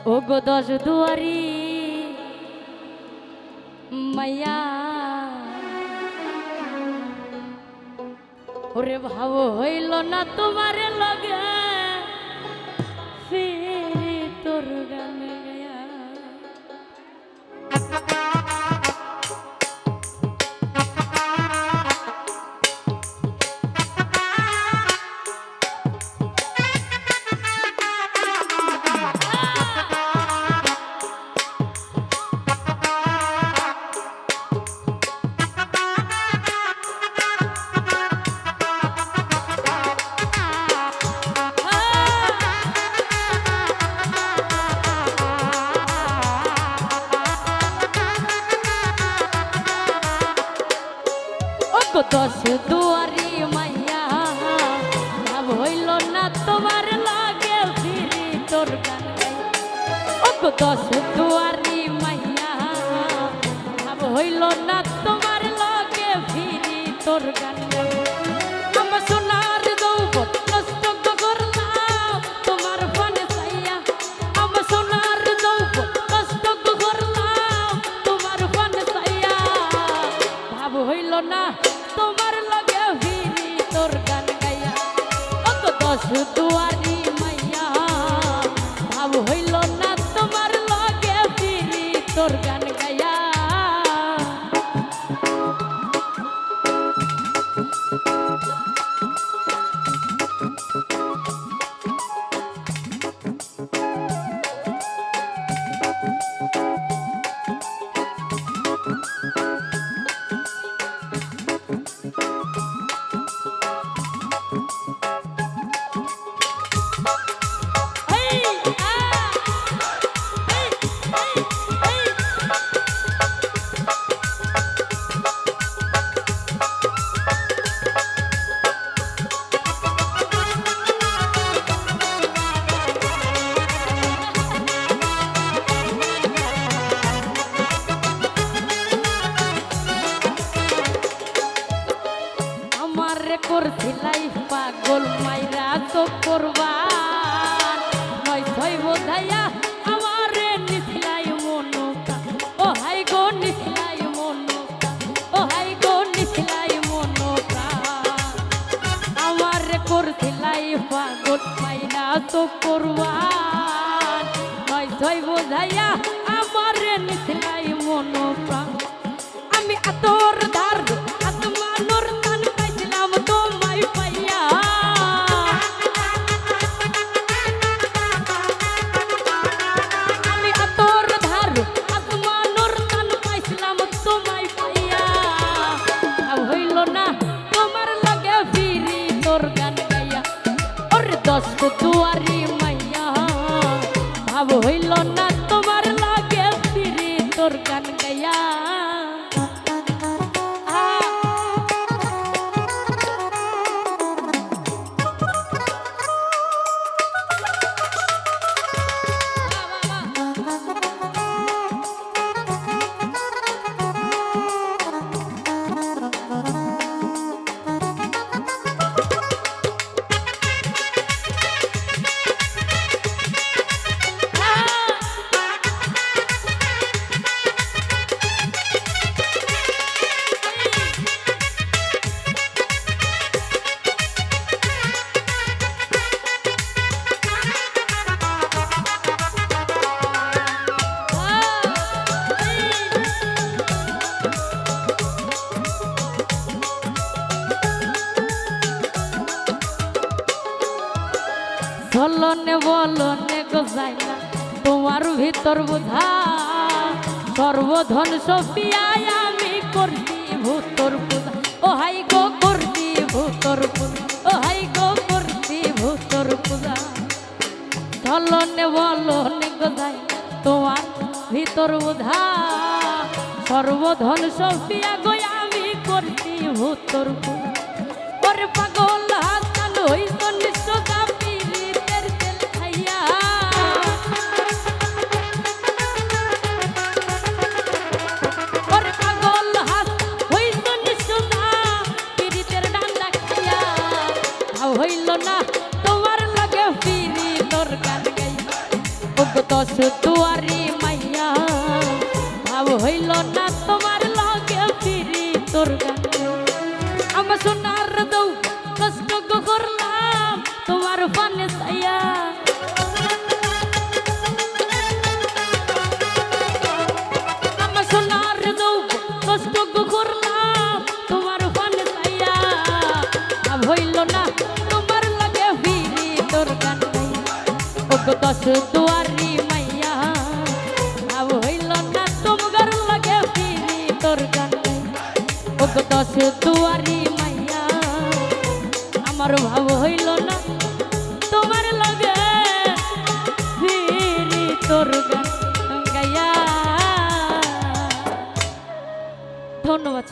ও গো দশ দুয়ারি মাইয়া ওরে ভাব হইল না তোমার লগে ফিরি তোর গানে গায়া দশ দুয়ারি মাইয়া ভাব হইল না তোমার লাগে ফিরি তোর গান গাই ও দশ দুয়ারি মাইয়া ভাব হইল না তোমার লাগে ফিরি তোর গান গাই আমার সোনার যৌবন নষ্ট করলাম তোমার ফোনে চাইয়া আমার সোনার যৌবন নষ্ট করলাম তোমার ফোনে চাইয়া ভাব হইল না তোমার লগে ফিরি তোর গান গাইয়া অত দশ দুয়ারি মাইয়া ভাব হইল না তোমার লগে ফিরি তোর গান গাইয়া করছিলাই পাগল মাইরা তো করবান নয় ছয় বোধাইয়া আমারে নিছিলাই মনোকা ও হাই গো নিছিলাই মনোকা ও হাই গো নিছিলাই মনোকা আমারে করছিলাই পাগল মাইরা তো করবান নয় ছয় বোধাইয়া আমারে নিছিলাই মনোকা আমি আতর ধার আত্মানোর দশ দুয়ারি মাইয়া ভাব হইল না তোমার লাগে ফিরি তোর গান গাইয়া বলনে বলনে গোসাই না তোমার ভিতর বোঝা সর্বধন সফিয়ায় আমি করছি ভূতর পূজা ও হাই গো করছি ভূতর পূজা ও হাই গো করছি ভূতর পূজা বলনে বলনে গোসাই তোমার ভিতর বোঝা সর্বধন সফিয়া গো আমি করছি ভূতর পূজা ওরে পাগল হাসান হইত নিঃসদা হইল না তোমার লাগে ফিরি তোর গান গাই দশ দুয়ারি মাইয়া ভাব হইল না তোমার লগে ফিরি তোর গান আমার সোনার দৌ কষ্ট করলাম তোমার পানে সাইয়া আমার সোনার দৌ কষ্ট করলাম তোমার পানে সাইয়া ভাব হইল না তোমার লগে ফিরি তোর গান ওগো দশ দুয়ারি মাইয়া ভাব হইল না তোমার লগে ফিরি তোর গান ওগো দশ দুয়ারি মাইয়া আমার ভাব হইল না তোমার লগে ফিরি তোর গান গাইয়া। ধন্যবাদ।